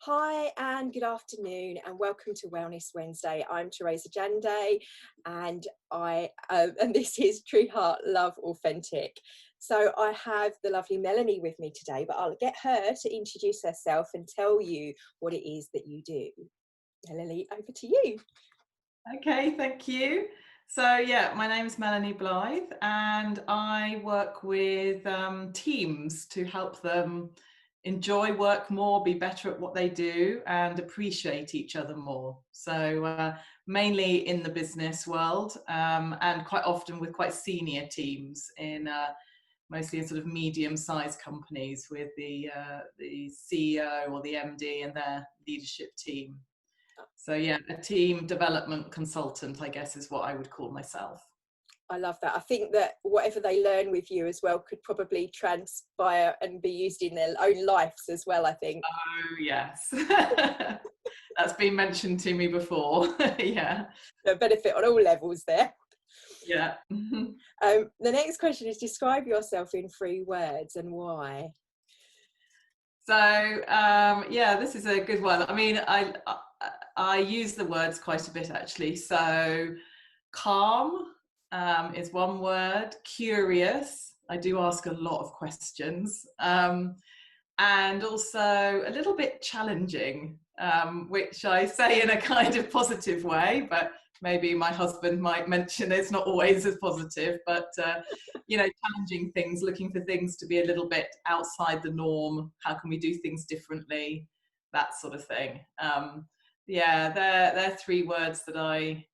Hi and good afternoon and welcome to Wellness Wednesday. I'm Teresa Jande and and this is True Heart Love Authentic. So I have the lovely Melanie with me today, but I'll get her to introduce herself and tell you what it is that you do. Melanie, over to you. Okay, thank you. So yeah, my name is Melanie Blythe and I work with teams to help them enjoy work more, be better at what they do and appreciate each other more. So mainly in the business world and quite often with quite senior teams in mostly in sort of medium-sized companies with the CEO or the MD and their leadership team. So yeah, a team development consultant, I guess, is what I would call myself. I love that. I think that whatever they learn with you as well could probably transpire and be used in their own lives as well, I think. Oh, yes. That's been mentioned to me before. Yeah. A benefit on all levels there. Yeah. The next question is describe yourself in 3 words and why. So yeah, this is a good one. I mean, I use the words quite a bit actually. So calm is one word. Curious. I do ask a lot of questions. And also a little bit challenging, which I say in a kind of positive way, but maybe my husband might mention it's not always as positive, but challenging things, looking for things to be a little bit outside the norm. How can we do things differently? That sort of thing. Yeah, they're 3 words that I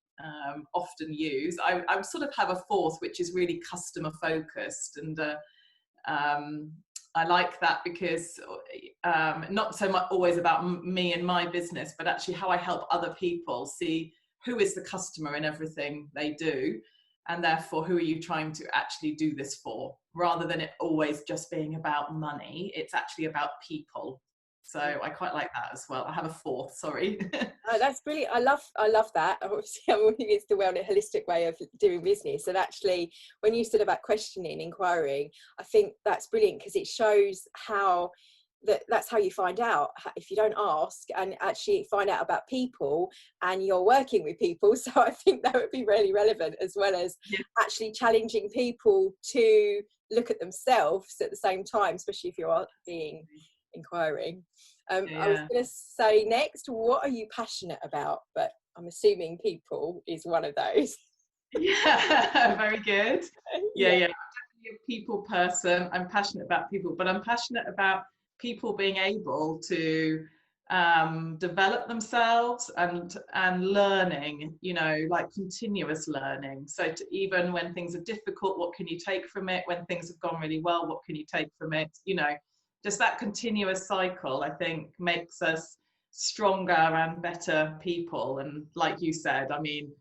often use. I sort of have a fourth, which is really customer focused, and I like that because not so much always about me and my business, but actually how I help other people see who is the customer in everything they do, and therefore who are you trying to actually do this for, rather than it always just being about money. It's actually about people. So I quite like that as well. I have a fourth, sorry. Oh, that's brilliant. I love that. Obviously, I think it's the holistic way of doing business. And actually, when you said about questioning, inquiring, I think that's brilliant because it shows how that's how you find out. If you don't ask and actually find out about people and you're working with people. So I think that would be really relevant, as well as Yeah. actually challenging people to look at themselves at the same time, especially if you are being inquiring. I was Yeah. going to say next, what are you passionate about? But I'm assuming people is one of those. Yeah, very good. Yeah, Yeah. yeah. I'm definitely a people person. I'm passionate about people, but I'm passionate about people being able to develop themselves and learning, like continuous learning. So even when things are difficult, what can you take from it? When things have gone really well, what can you take from it? Just that continuous cycle, I think, makes us stronger and better people. And like you said, I mean,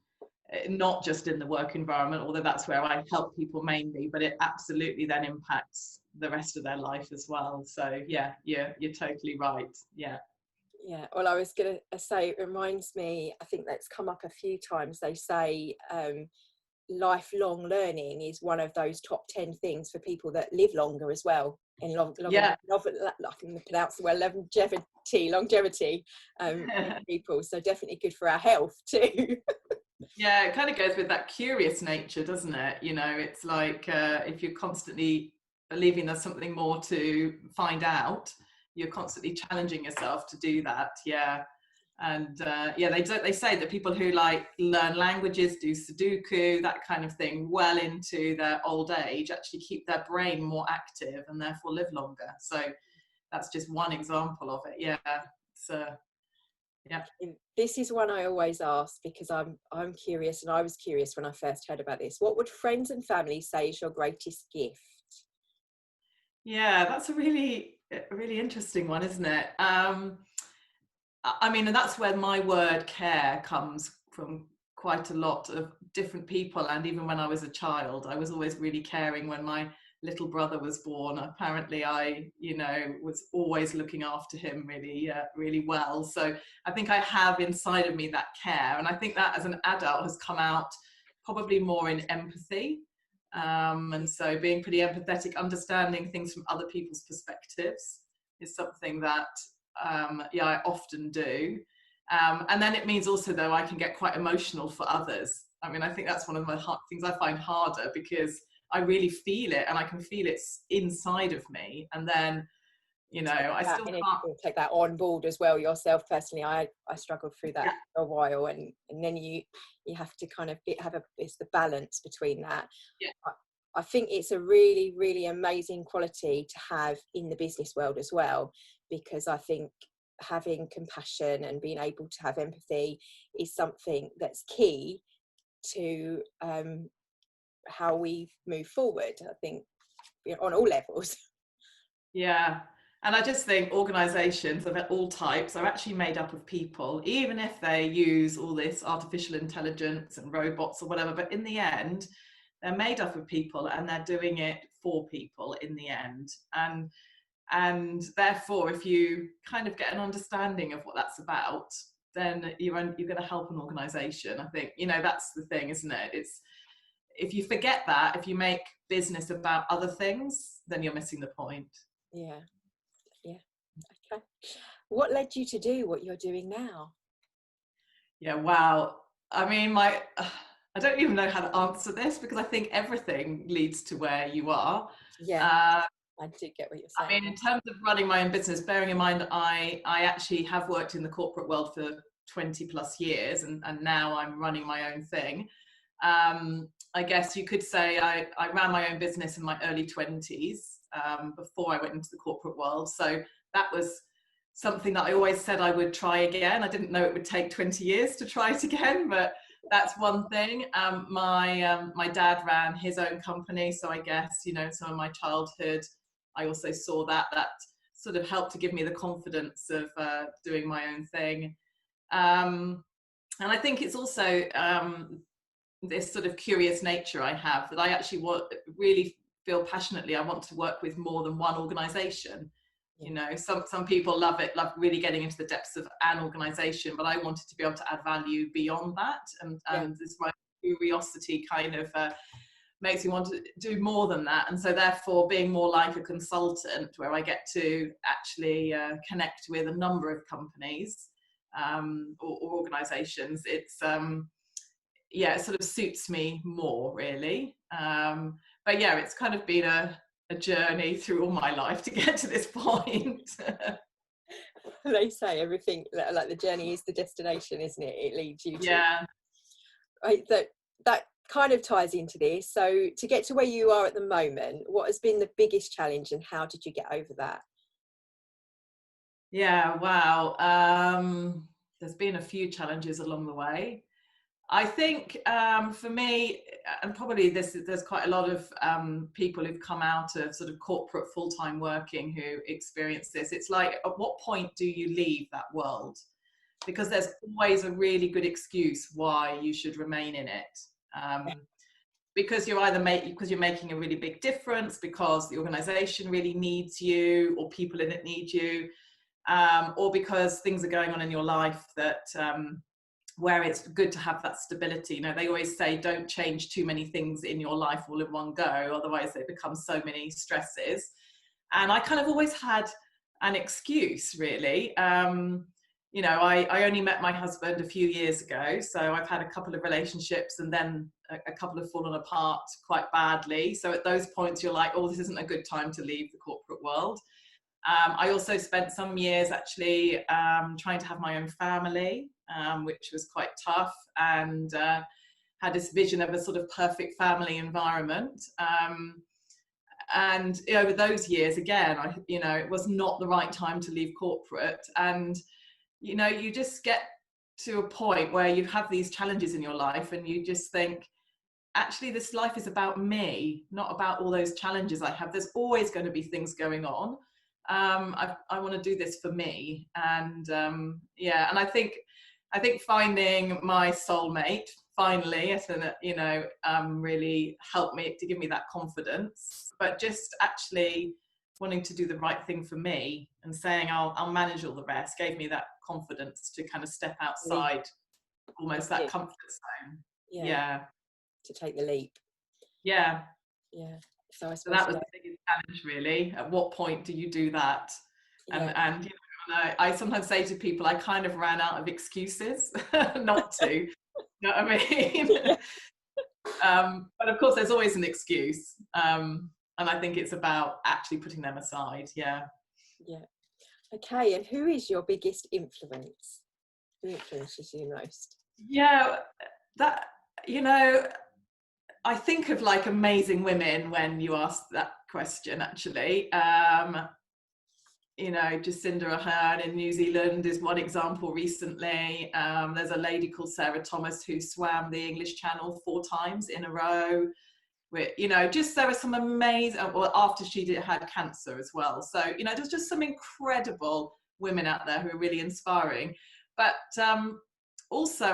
not just in the work environment, although that's where I help people mainly, but it absolutely then impacts the rest of their life as well. So yeah, you're totally right. Yeah. Yeah, well, I was going to say, it reminds me, I think that's come up a few times. They say lifelong learning is one of those top 10 things for people that live longer as well. And Yeah. I can pronounce the word longevity in people. So definitely good for our health too. Yeah, it kind of goes with that curious nature, doesn't it? It's like if you're constantly believing there's something more to find out, you're constantly challenging yourself to do that. Yeah. And yeah, they say that people who like learn languages, do Sudoku, that kind of thing, well into their old age, actually keep their brain more active and therefore live longer. So that's just one example of it. Yeah. So yeah. This is one I always ask because I'm curious, and I was curious when I first heard about this. What would friends and family say is your greatest gift? Yeah, that's a really interesting one, isn't it? I mean, and that's where my word care comes from. Quite a lot of different people, and even when I was a child, I was always really caring. When my little brother was born, apparently I was always looking after him really well. So I think I have inside of me that care, and I think that as an adult has come out probably more in empathy. And so being pretty empathetic, understanding things from other people's perspectives is something that yeah, I often do. And then it means also, though, I can get quite emotional for others. I mean, I think that's one of the things I find harder, because I really feel it, and I can feel it inside of me. And then, you know, I still can't take that on board as well yourself. Personally, I struggled through that yeah, for a while, and then you have to kind of it's the balance between that. yeah. I think it's a really, really amazing quality to have in the business world as well, because I think having compassion and being able to have empathy is something that's key to how we move forward. I think, you know, on all levels. Yeah. And I just think organizations of all types are actually made up of people, even if they use all this artificial intelligence and robots or whatever. But in the end, they're made up of people, and they're doing it for people in the end. And therefore, if you kind of get an understanding of what that's about, then you're going to help an organization. I think, you know, that's the thing, isn't it? It's, if you forget that, if you make business about other things, then you're missing the point. Yeah. Okay. What led you to do what you're doing now? Yeah, wow. I mean, I don't even know how to answer this, because I think everything leads to where you are. Yeah, Uh, I do get what you're I saying. mean, in terms of running my own business, bearing in mind I actually have worked in the corporate world for 20 plus years, and now I'm running my own thing. I guess you could say I ran my own business in my early 20s, before I went into the corporate world. So that was something that I always said I would try again. I didn't know it would take 20 years to try it again, but that's one thing. My dad ran his own company, so I guess, you know, some of my childhood, I also saw that sort of helped to give me the confidence of doing my own thing. And I think it's also this sort of curious nature I have, that I actually really feel passionately I want to work with more than one organization. Yeah. You know, some people love really getting into the depths of an organization, but I wanted to be able to add value beyond that. And this my curiosity kind of makes me want to do more than that. And so therefore, being more like a consultant, where I get to actually connect with a number of companies or organizations, it's yeah, it sort of suits me more, really. But yeah, it's kind of been a journey through all my life to get to this point. They say everything, like the journey is the destination, isn't it? It leads you to. Yeah. Right, that kind of ties into this. So to get to where you are at the moment, what has been the biggest challenge, and how did you get over that? Yeah, wow. There's been a few challenges along the way. I think for me, and probably there's quite a lot of people who've come out of sort of corporate full-time working who experience this. It's like, at what point do you leave that world? Because there's always a really good excuse why you should remain in it. Because you're either because you're making a really big difference, because the organization really needs you, or people in it need you, or because things are going on in your life that where it's good to have that stability. You know, they always say, don't change too many things in your life all in one go, otherwise they become so many stresses. And I kind of always had an excuse, really. You know, I only met my husband a few years ago, so I've had a couple of relationships, and then a couple have fallen apart quite badly. So at those points, you're like, oh, this isn't a good time to leave the corporate world. I also spent some years actually trying to have my own family, which was quite tough, and had this vision of a sort of perfect family environment. And over those years, again, you know, it was not the right time to leave corporate. And, you know, you just get to a point where you have these challenges in your life, and you just think, actually, this life is about me, not about all those challenges I have. There's always going to be things going on. I want to do this for me. And yeah, and I think finding my soulmate finally, you know, really helped me to give me that confidence. But just actually wanting to do the right thing for me, and saying I'll manage all the rest, gave me that confidence to kind of step outside almost that comfort zone. Yeah. To take the leap. Yeah. Yeah. So I So suppose that was the biggest challenge, really. At what point do you do that? And you know, I sometimes say to people, I kind of ran out of excuses not to. You know what I mean? Yeah. But of course, there's always an excuse. And I think it's about actually putting them aside. Yeah. Yeah. Okay. And who is your biggest influence? Who influences you most? Yeah. That, you know, I think of like amazing women when you ask that question, actually. You know, Jacinda Ardern in New Zealand is one example recently. There's a lady called Sarah Thomas who swam the English Channel 4 times in a row. You know, just there were some amazing, well, after had cancer as well. So, you know, there's just some incredible women out there who are really inspiring. But also, I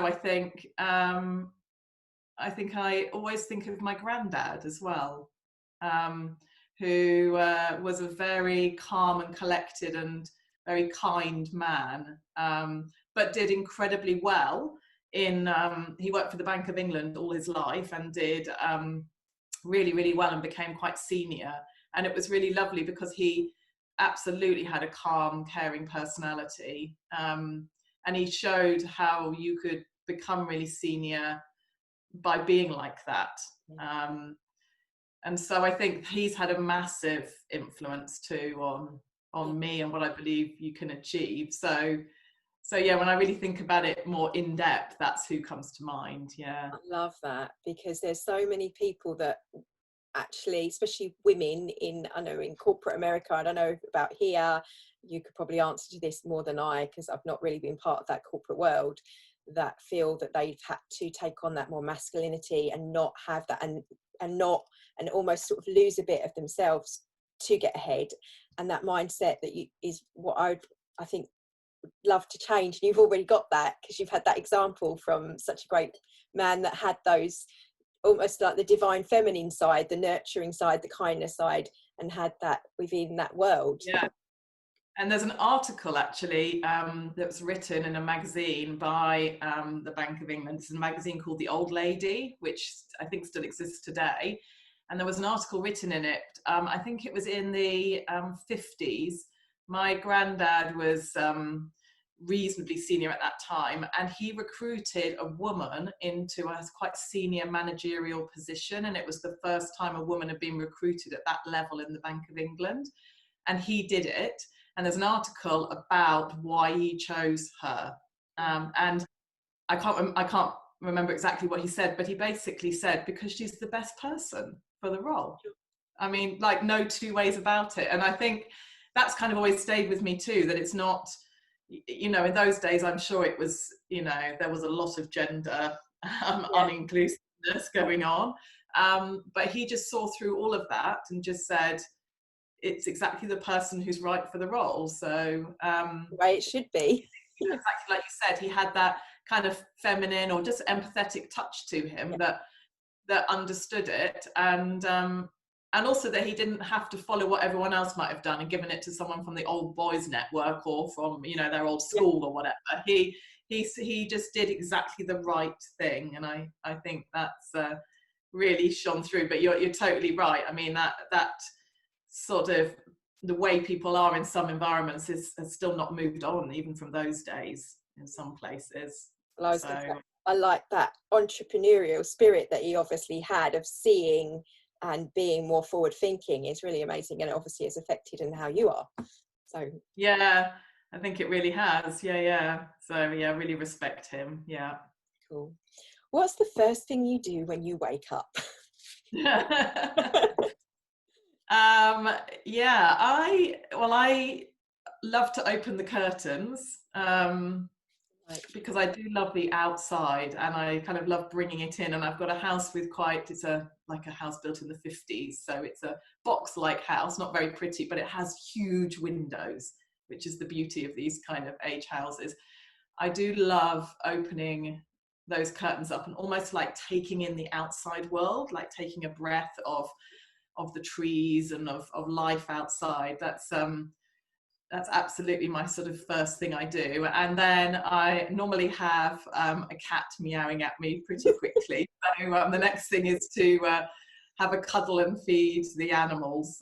always think of my granddad as well, who was a very calm and collected and very kind man, but did incredibly well he worked for the Bank of England all his life and did really, really well and became quite senior. And it was really lovely because he absolutely had a calm, caring personality. And he showed how you could become really senior by being like that. And so I think he's had a massive influence too on me and what I believe you can achieve. So yeah, when I really think about it more in depth, that's who comes to mind. Yeah. I love that, because there's so many people that actually, especially women in corporate America, I don't know about here, you could probably answer to this more than I, because I've not really been part of that corporate world, that feel that they've had to take on that more masculinity and not have that, and almost sort of lose a bit of themselves to get ahead. And that mindset is what I think love to change. And you've already got that, because you've had that example from such a great man that had those, almost like the divine feminine side, the nurturing side, the kindness side, and had that within that world. Yeah. And there's an article actually that was written in a magazine by the Bank of England. It's a magazine called The Old Lady, which I think still exists today. And there was an article written in it. I think it was in the 50s. My granddad was reasonably senior at that time, and he recruited a woman into a quite senior managerial position. And it was the first time a woman had been recruited at that level in the Bank of England. And he did it. And there's an article about why he chose her. And I can't remember exactly what he said, but he basically said, because she's the best person for the role. I mean, like, no two ways about it. And I think that's kind of always stayed with me too, that it's not, you know, in those days, I'm sure it was, you know, there was a lot of gender uninclusiveness going on. But he just saw through all of that and just said, it's exactly the person who's right for the role. So The way it should be. exactly like you said, he had that kind of feminine or just empathetic touch to him that understood it, and also that he didn't have to follow what everyone else might have done and given it to someone from the old boys network or from, you know, their old school or whatever. He just did exactly the right thing, and I think that's really shone through. But you're totally right. I mean, that sort of the way people are in some environments has still not moved on, even from those days in some places. Well, I like that entrepreneurial spirit that he obviously had, of seeing and being more forward thinking, is really amazing, and it obviously has affected in how you are. So yeah, I think it really has. So yeah, really respect him. Yeah. cool. What's the first thing you do when you wake up? I love to open the curtains because I do love the outside, and I kind of love bringing it in. And I've got a house with it's like a house built in the 50s, so it's a box-like house, not very pretty, but it has huge windows, which is the beauty of these kind of age houses. I do love opening those curtains up and almost like taking in the outside world, like taking a breath of the trees and of life outside. That's absolutely my sort of first thing I do. And then I normally have a cat meowing at me pretty quickly. So the next thing is to have a cuddle and feed the animals,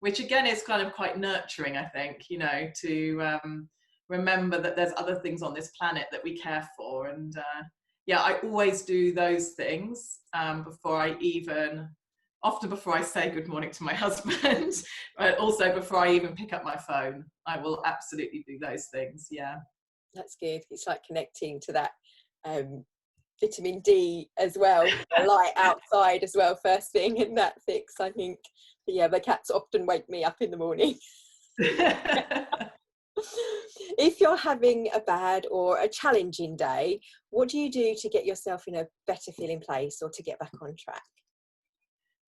which again is kind of quite nurturing, I think, you know, to remember that there's other things on this planet that we care for. And yeah, I always do those things before I even, often before I say good morning to my husband, but also before I even pick up my phone. I will absolutely do those things. Yeah. That's good. It's like connecting to that vitamin D as well, the light outside as well, first thing in that fix, I think. But yeah, the cats often wake me up in the morning. If you're having a bad or a challenging day, what do you do to get yourself in a better feeling place or to get back on track?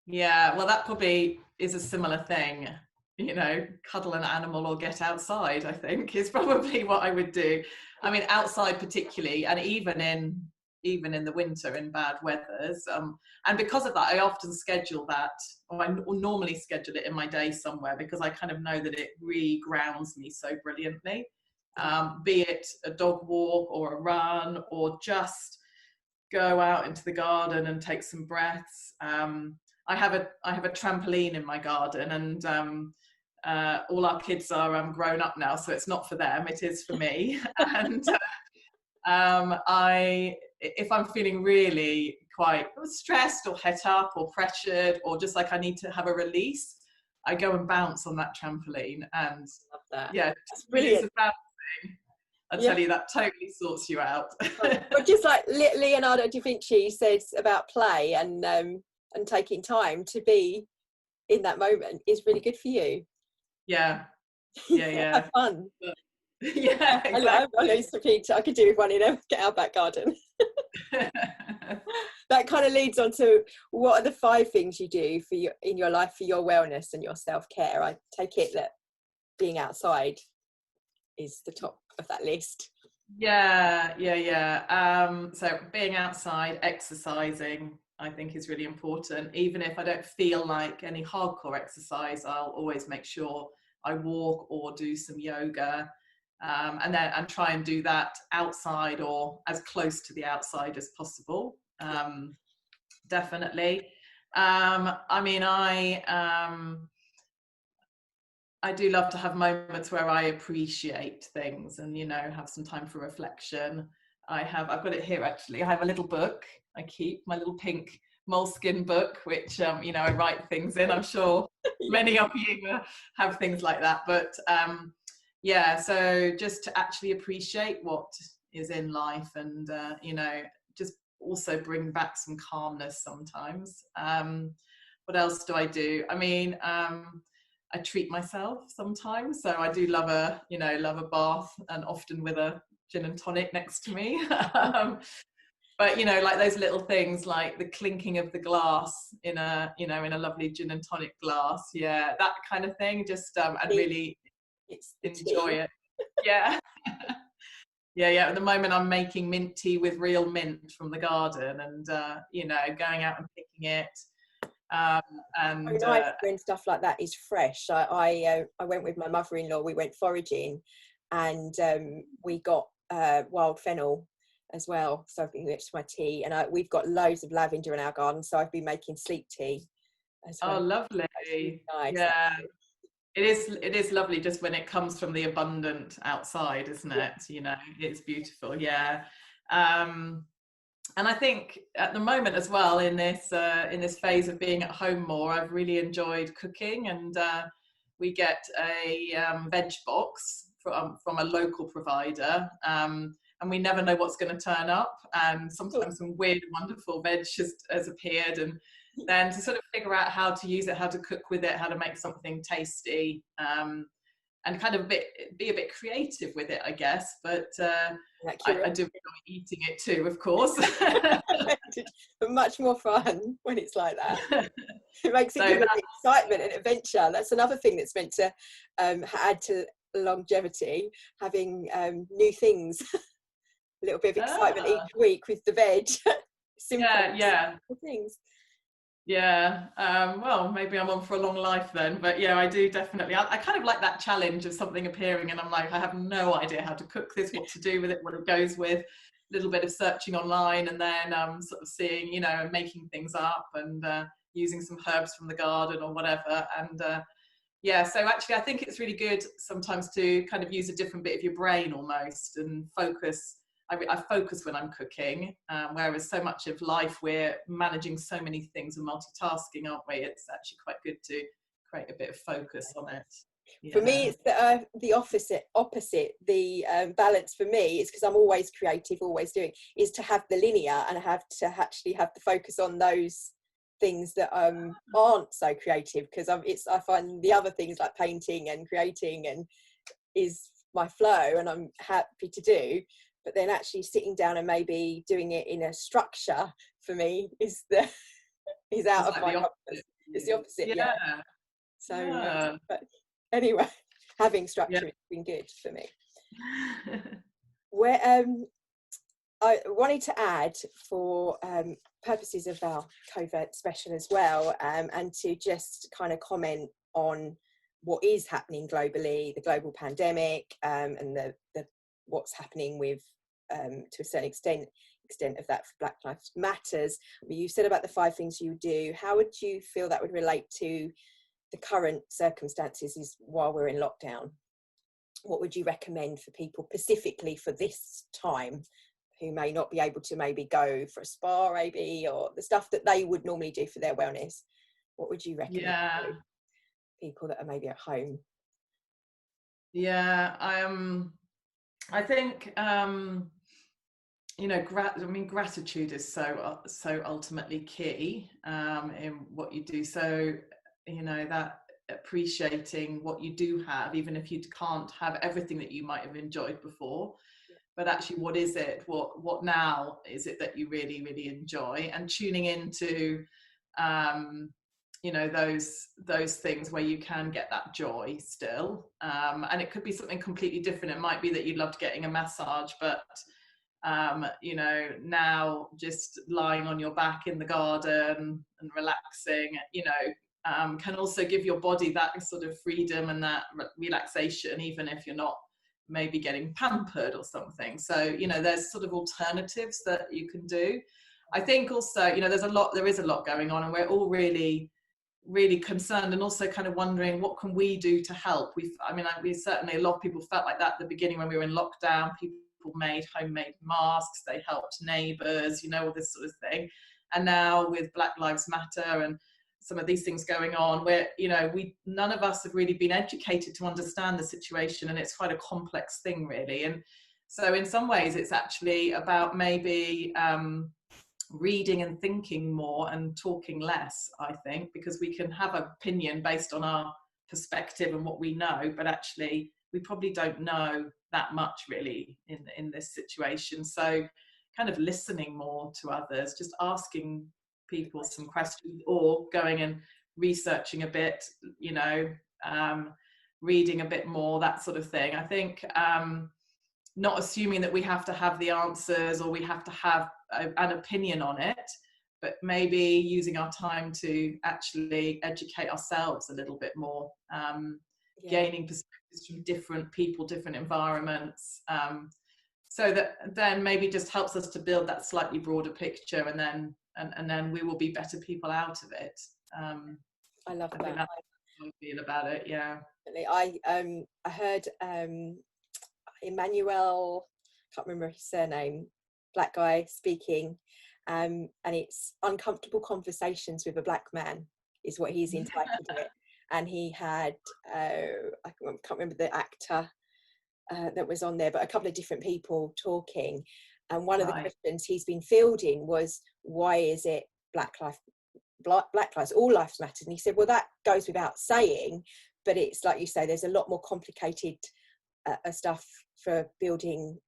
Yeah, well, that probably is a similar thing. You know, cuddle an animal or get outside, I think, is probably what I would do. I mean, outside particularly, and even in the winter in bad weathers. And because of that, I often schedule that, or I normally schedule it in my day somewhere, because I kind of know that it re-grounds me so brilliantly. Be it a dog walk or a run, or just go out into the garden and take some breaths. I have a trampoline in my garden, and all our kids are grown up now, so it's not for them, it is for me. And if I'm feeling really quite stressed or het up or pressured, or just like I need to have a release, I go and bounce on that trampoline. And Love that. yeah, That's brilliant. I tell you, that totally sorts you out. But just like Leonardo da Vinci says about play and taking time to be in that moment is really good for you. Yeah. Have fun. Yeah, exactly. I lose to Peter. I could do with one in get our back garden. That kind of leads on to, what are the 5 things you do for in your life for your wellness and your self-care? I take it that being outside is the top of that list. Yeah. So being outside, exercising, I think is really important. Even if I don't feel like any hardcore exercise, I'll always make sure I walk or do some yoga. And try and do that outside or as close to the outside as possible. Definitely. I mean, I do love to have moments where I appreciate things and, you know, have some time for reflection. I've got it here actually. I have a little book I keep, my little pink moleskin book, which, you know, I write things in. I'm sure many of you have things like that. But yeah, so just to actually appreciate what is in life, and, you know, just also bring back some calmness sometimes. What else do I do? I mean, I treat myself sometimes, so I do love a bath, and often with a gin and tonic next to me. But, you know, like those little things, like the clinking of the glass in a lovely gin and tonic glass, yeah, that kind of thing. Just and really enjoy it. Yeah. Yeah. At the moment, I'm making mint tea with real mint from the garden, and you know, going out and picking it. And nice when stuff like that is fresh. I went with my mother-in-law. We went foraging, and we got wild fennel as well. So I've been mixed my tea, and we've got loads of lavender in our garden. So I've been making sleep tea as well. Oh, lovely! Really nice. Yeah, it is lovely just when it comes from the abundant outside, isn't it? You know, it's beautiful. Yeah. And I think at the moment as well, in this phase of being at home more, I've really enjoyed cooking, and we get a veg box from a local provider, and we never know what's going to turn up, and sometimes some weird, wonderful veg has appeared, and then to sort of figure out how to use it, how to cook with it, how to make something tasty, and kind of be a bit creative with it, I guess. But I do enjoy eating it too, of course. But much more fun when it's like that. It makes it give it excitement and adventure. That's another thing that's meant to add to longevity, having new things. A little bit of excitement each week with the veg. Simple things. Yeah, well, maybe I'm on for a long life then, but yeah, I do definitely. I kind of like that challenge of something appearing, and I'm like, I have no idea how to cook this, what to do with it, what it goes with. A little bit of searching online, and then sort of seeing, you know, and making things up, and using some herbs from the garden or whatever. And Yeah, so actually I think it's really good sometimes to kind of use a different bit of your brain almost and focus. I focus when I'm cooking, whereas so much of life we're managing so many things and multitasking, aren't we? It's actually quite good to create a bit of focus on it. For Yeah. me, it's the opposite. The balance for me is, because I'm always creative, always doing, is to have the linear and have to actually have the focus on those things that aren't so creative, because I find the other things like painting and creating and is my flow and I'm happy to do, but then actually sitting down and maybe doing it in a structure for me is out of like my the opposite. It's the opposite. yeah. So Yeah. but anyway, having Yeah. structure has been good for me. Where I wanted to add, for purposes of our covert special as well, and to just kind of comment on what is happening globally, the global pandemic, and the what's happening with, to a certain extent of that for Black Lives Matters. You said about the 5 things you do. How would you feel that would relate to the current circumstances while we're in lockdown? What would you recommend for people specifically for this time, who may not be able to maybe go for a spa, maybe, or the stuff that they would normally do for their wellness? What would you recommend to people that are maybe at home? Yeah, I think you know, gratitude is so ultimately key in what you do. So, you know, that appreciating what you do have, even if you can't have everything that you might have enjoyed before, but actually, what is it? What now is it that you really, really enjoy? And tuning into, you know, those things where you can get that joy still. And it could be something completely different. It might be that you loved getting a massage, but you know, now just lying on your back in the garden and relaxing, you know, can also give your body that sort of freedom and that relaxation, even if you're not maybe getting pampered or something. So, you know, there's sort of alternatives that you can do. I think also, you know, there is a lot going on, and we're all really concerned and also kind of wondering, what can we do to help? We certainly, a lot of people felt like that at the beginning when we were in lockdown. People made homemade masks, they helped neighbours, you know, all this sort of thing. And now with Black Lives Matter and some of these things going on, where, you know, none of us have really been educated to understand the situation, and it's quite a complex thing, really. And so in some ways it's actually about maybe reading and thinking more and talking less, I think, because we can have an opinion based on our perspective and what we know, but actually we probably don't know that much really in this situation. So kind of listening more to others, just asking people some questions, or going and researching a bit, you know, reading a bit more, that sort of thing. I think not assuming that we have to have the answers or we have to have an opinion on it, but maybe using our time to actually educate ourselves a little bit more, gaining perspectives from different people, different environments, so that then maybe just helps us to build that slightly broader picture, and then we will be better people out of it. I love I that. think that's how I feel about it. Yeah. I heard Emmanuel, can't remember his surname, black guy speaking, and it's uncomfortable conversations with a black man is what he's entitled it. And he had I can't remember the actor that was on there, but a couple of different people talking, and one of the questions he's been fielding was, why is it black lives, all lives matter? And he said, well, that goes without saying, but it's like you say, there's a lot more complicated stuff for building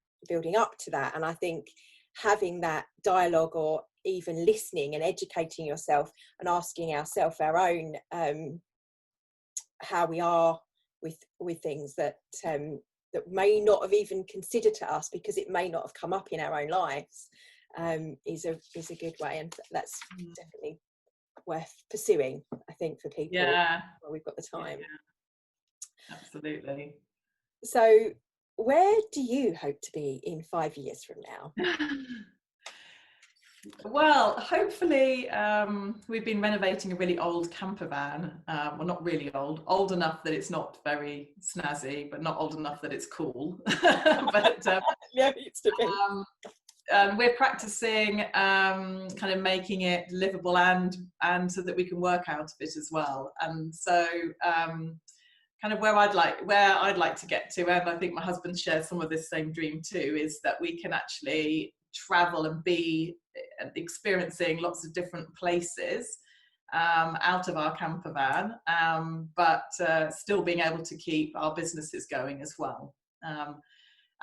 up to that. And I think having that dialogue, or even listening and educating yourself and asking ourselves our own how we are with things that that may not have even considered to us, because it may not have come up in our own lives, is a good way, and that's definitely worth pursuing, I think, for people while we've got the time. Yeah, absolutely. So where do you hope to be in 5 years from now? Well, hopefully, we've been renovating a really old camper van. Well, not really old, old enough that it's not very snazzy, but not old enough that it's cool. But Yeah, it used to be. we're practicing kind of making it livable and so that we can work out of it as well. And so kind of where I'd like to get to, and I think my husband shares some of this same dream too, is that we can actually travel and be experiencing lots of different places out of our camper van, but still being able to keep our businesses going as well.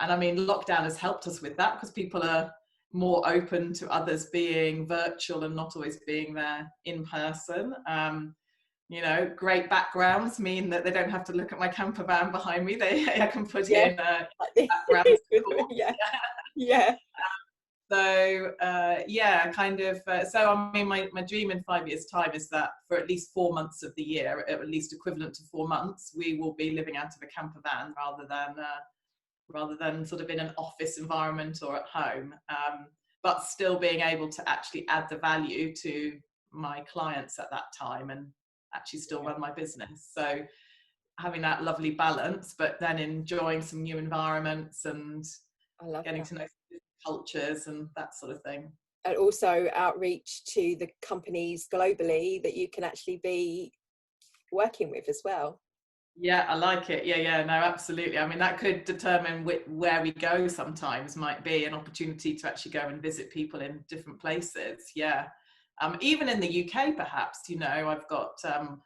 And I mean, lockdown has helped us with that because people are more open to others being virtual and not always being there in person. You know, great backgrounds mean that they don't have to look at my camper van behind me. I can put in background score. Yeah, yeah. So yeah, kind of. So I mean, my dream in 5 years' time is that for at least 4 months of the year, at least equivalent to 4 months, we will be living out of a camper van rather than sort of in an office environment or at home, but still being able to actually add the value to my clients at that time and actually still run my business. So having that lovely balance, but then enjoying some new environments and getting to know cultures and that sort of thing. And also outreach to the companies globally that you can actually be working with as well. Yeah, I like it. Yeah, no, absolutely. I mean, that could determine where we go sometimes, might be an opportunity to actually go and visit people in different places. Yeah. Even in the UK, perhaps, you know, I've got a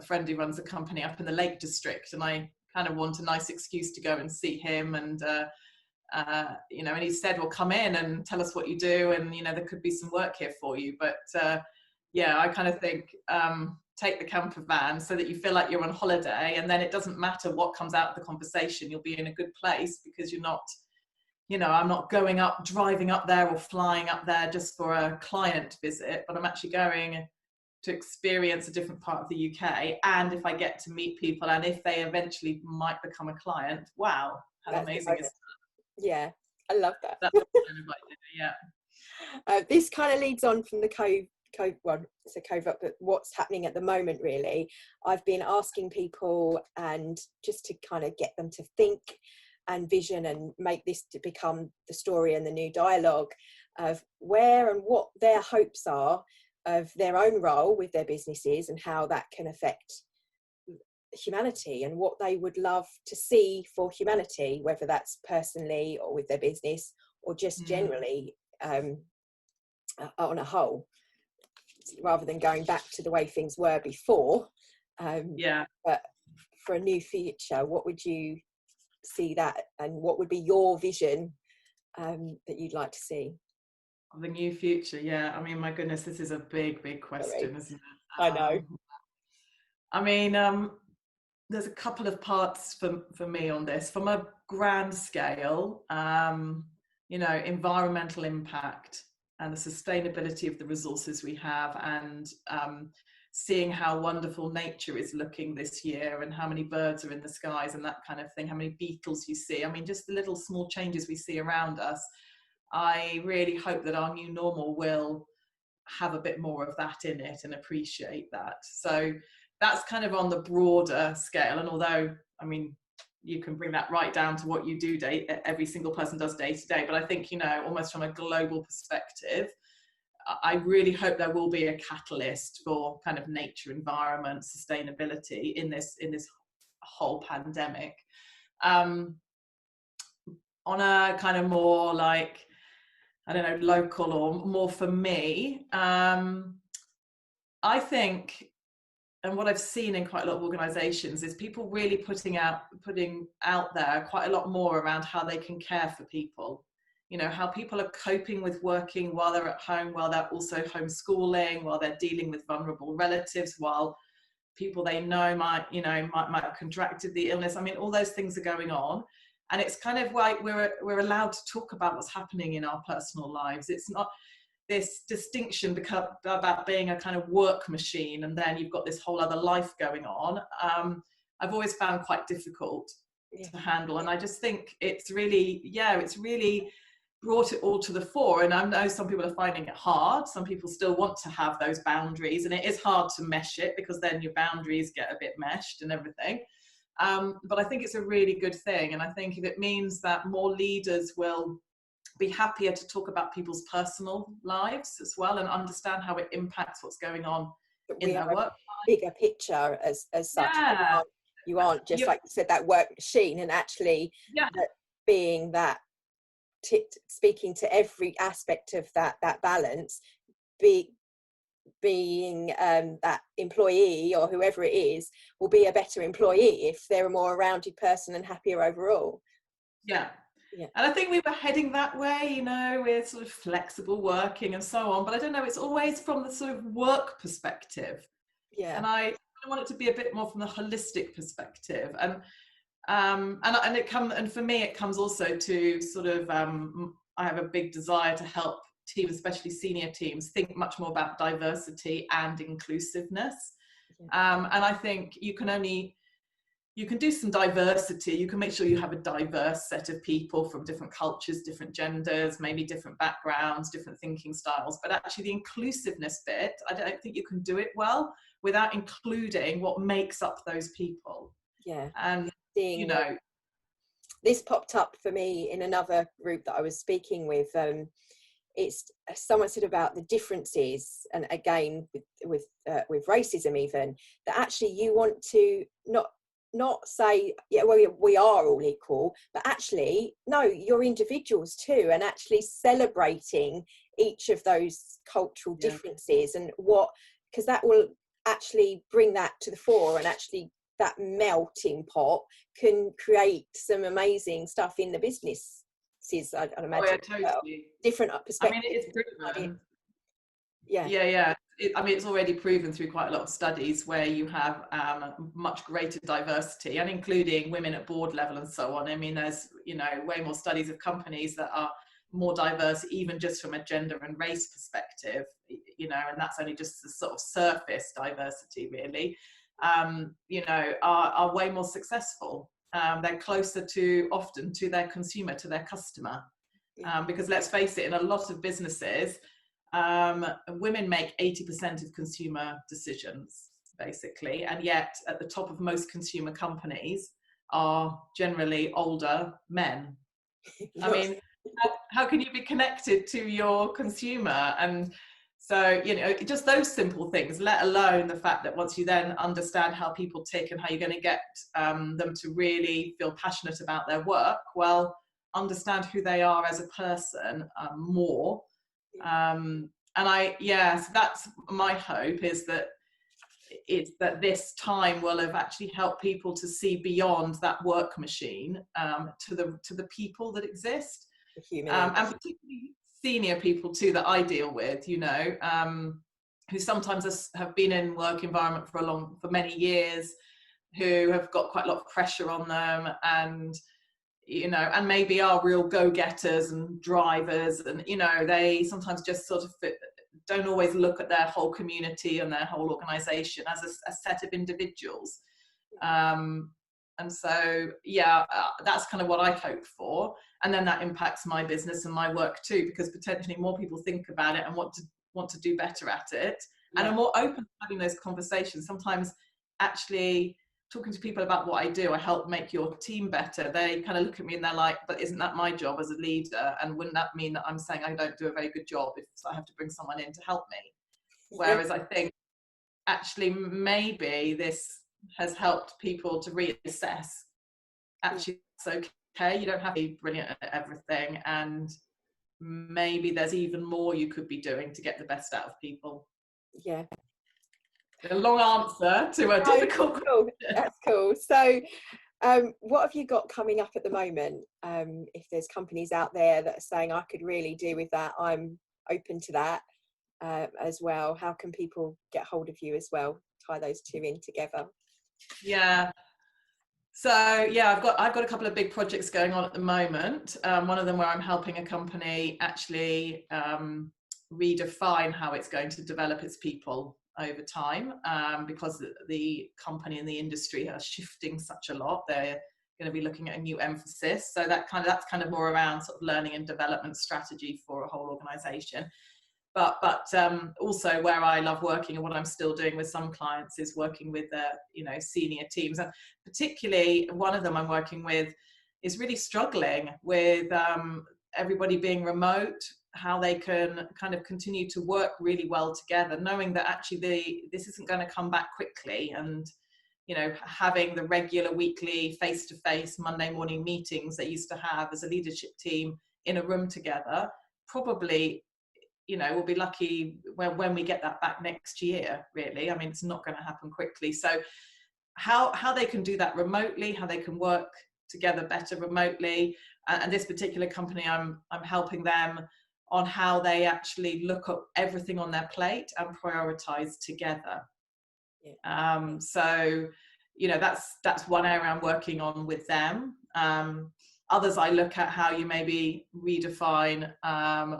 friend who runs a company up in the Lake District, and I kind of want a nice excuse to go and see him. And, you know, and he said, well, come in and tell us what you do. And, you know, there could be some work here for you. But yeah, I kind of think take the camper van so that you feel like you're on holiday, and then it doesn't matter what comes out of the conversation. You'll be in a good place because you're not, you know, I'm not driving up there or flying up there just for a client visit, but I'm actually going to experience a different part of the UK. And if I get to meet people and if they eventually might become a client, wow, how amazing is that? Yeah, I love that. That's what kind of idea, yeah. This kind of leads on from the COVID, but what's happening at the moment, really. I've been asking people, and just to kind of get them to think and vision and make this to become the story and the new dialogue of where and what their hopes are of their own role with their businesses and how that can affect humanity, and what they would love to see for humanity, whether that's personally or with their business or just generally on a whole, rather than going back to the way things were before. But for a new future, what would you see that, and what would be your vision that you'd like to see? The new future, yeah. I mean, my goodness, this is a big question, isn't it? I know. I mean, there's a couple of parts for me on this. From a grand scale, you know, environmental impact and the sustainability of the resources we have, and seeing how wonderful nature is looking this year and how many birds are in the skies and that kind of thing, how many beetles you see. I mean, just the little small changes we see around us. I really hope that our new normal will have a bit more of that in it and appreciate that. So that's kind of on the broader scale. And although, I mean, you can bring that right down to what you do every single person does day to day. But I think, you know, almost from a global perspective, I really hope there will be a catalyst for kind of nature, environment, sustainability in this whole pandemic. On a kind of more like, I don't know, local or more for me, I think, and what I've seen in quite a lot of organizations is people really putting out there quite a lot more around how they can care for people. You know, how people are coping with working while they're at home, while they're also homeschooling, while they're dealing with vulnerable relatives, while people they know might have contracted the illness. I mean, all those things are going on. And it's kind of like we're allowed to talk about what's happening in our personal lives. It's not this distinction about being a kind of work machine, and then you've got this whole other life going on. I've always found quite difficult to handle. And I just think it's really brought it all to the fore. And I know some people are finding it hard. Some people still want to have those boundaries, and it is hard to mesh it because then your boundaries get a bit meshed and everything. But I think it's a really good thing. And I think if it means that more leaders will be happier to talk about people's personal lives as well and understand how it impacts what's going on in their work. Bigger picture as such. Yeah. You aren't just, like you said, that work machine, and actually being that, speaking to every aspect of that balance, being that employee or whoever it is will be a better employee if they're a more rounded person and happier overall. Yeah. And I think we were heading that way, you know, with sort of flexible working and so on, but I don't know, it's always from the sort of work perspective. And I want it to be a bit more from the holistic perspective. And for me it comes also to sort of I have a big desire to help teams, especially senior teams, think much more about diversity and inclusiveness. And I think you can do some diversity. You can make sure you have a diverse set of people from different cultures, different genders, maybe different backgrounds, different thinking styles. But actually the inclusiveness bit, I don't think you can do it well without including what makes up those people. And, you know, this popped up for me in another group that I was speaking with. It's someone said about the differences, and again with racism, even that actually you want to not say, well, we are all equal, but actually, no, you're individuals too, and actually celebrating each of those cultural differences and because that will actually bring that to the fore, and actually that melting pot can create some amazing stuff in the businesses, I'd imagine. Totally. Well, different perspectives. I mean, it's proven. Yeah. It's already proven through quite a lot of studies where you have much greater diversity, and including women at board level and so on. I mean, there's, you know, way more studies of companies that are more diverse, even just from a gender and race perspective, you know, and that's only just the sort of surface diversity, really, you know, are way more successful. They're closer often to their consumer, to their customer. Because let's face it, in a lot of businesses, women make 80% of consumer decisions, basically, and yet at the top of most consumer companies are generally older men. I mean, how can you be connected to your consumer? And so, you know, just those simple things, let alone the fact that once you then understand how people tick and how you're going to get them to really feel passionate about their work, well, understand who they are as a person more. So that's my hope, is that this time will have actually helped people to see beyond that work machine to the people that exist, and particularly senior people too that I deal with, you know, who sometimes have been in work environment for many years, who have got quite a lot of pressure on them, and you know, and maybe are real go-getters and drivers, and you know, they sometimes just sort of don't always look at their whole community and their whole organization as a set of individuals. And so, that's kind of what I hope for. And then that impacts my business and my work too, because potentially more people think about it and want to do better at it, and are more open to having those conversations. Sometimes actually talking to people about what I do, I help make your team better. They kind of look at me and they're like, but isn't that my job as a leader? And wouldn't that mean that I'm saying I don't do a very good job if I have to bring someone in to help me? Whereas I think actually maybe this has helped people to reassess, actually it's okay, you don't have to be brilliant at everything, and maybe there's even more you could be doing to get the best out of people. A long answer to a difficult question. That's cool. So what have you got coming up at the moment? If there's companies out there that are saying I could really do with that, I'm open to that as well. How can people get hold of you as well? Tie those two in together. So I've got a couple of big projects going on at the moment. One of them where I'm helping a company actually redefine how it's going to develop its people over time, because the company and the industry are shifting such a lot. They're going to be looking at a new emphasis. So that's kind of more around sort of learning and development strategy for a whole organization. But also where I love working, and what I'm still doing with some clients, is working with senior teams. And particularly one of them I'm working with is really struggling with everybody being remote, how they can kind of continue to work really well together, knowing that actually this isn't going to come back quickly. And having the regular weekly face-to-face Monday morning meetings they used to have as a leadership team in a room together, probably we'll be lucky when we get that back next year, really. I mean, it's not going to happen quickly. So how they can do that remotely, how they can work together better remotely, and this particular company, I'm helping them on how they actually look at everything on their plate and prioritize together. Yeah. So that's one area I'm working on with them. Others, I look at how you maybe redefine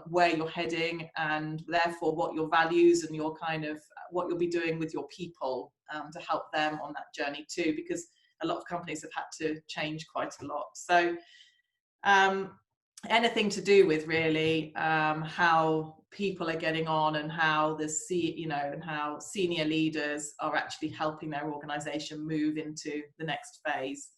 where you're heading, and therefore what your values and your kind of what you'll be doing with your people to help them on that journey too, because a lot of companies have had to change quite a lot. So anything to do with really how people are getting on, and how and how senior leaders are actually helping their organization move into the next phase.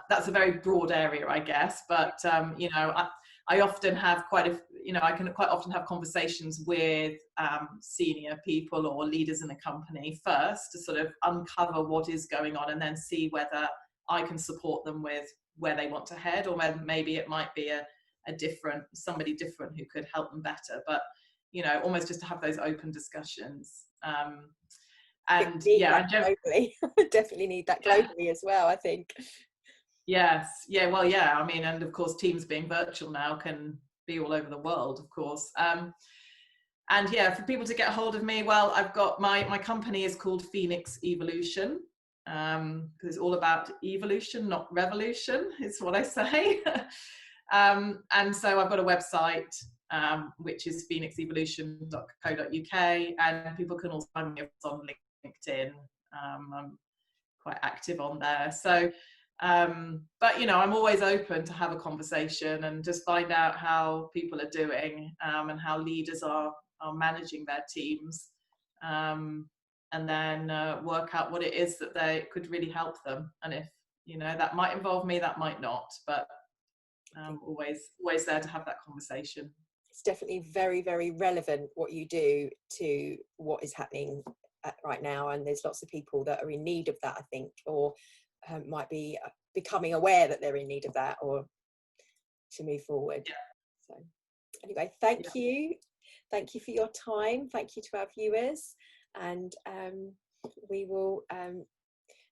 That's a very broad area, I guess, but I often have I can quite often have conversations with senior people or leaders in a company first to sort of uncover what is going on, and then see whether I can support them with where they want to head, or whether maybe it might be somebody different who could help them better. But almost just to have those open discussions. And yeah, globally. Definitely need that globally as well, I think. Yes. Yeah. Well, yeah. I mean, and of course, teams being virtual now can be all over the world, of course. And yeah, for people to get a hold of me, well, I've got my company is called Phoenix Evolution, because it's all about evolution, not revolution, is what I say. And so I've got a website, which is phoenixevolution.co.uk, and people can also find me on LinkedIn. I'm quite active on there. So, but I'm always open to have a conversation and just find out how people are doing, and how leaders are managing their teams, and then work out what it is that they could really help them. And if that might involve me, that might not, but always there to have that conversation. It's definitely very, very relevant what you do to what is happening right now, and there's lots of people that are in need of that, I think, or might be becoming aware that they're in need of that, or to move forward. Yeah. So anyway, thank you for your time. Thank you to our viewers, and we will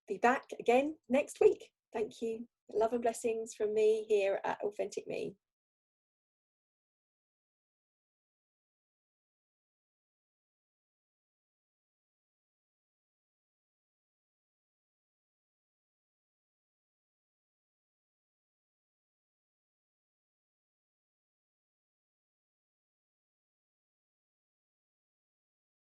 be back again next week. Thank you. Love and blessings from me here at Authentic Me.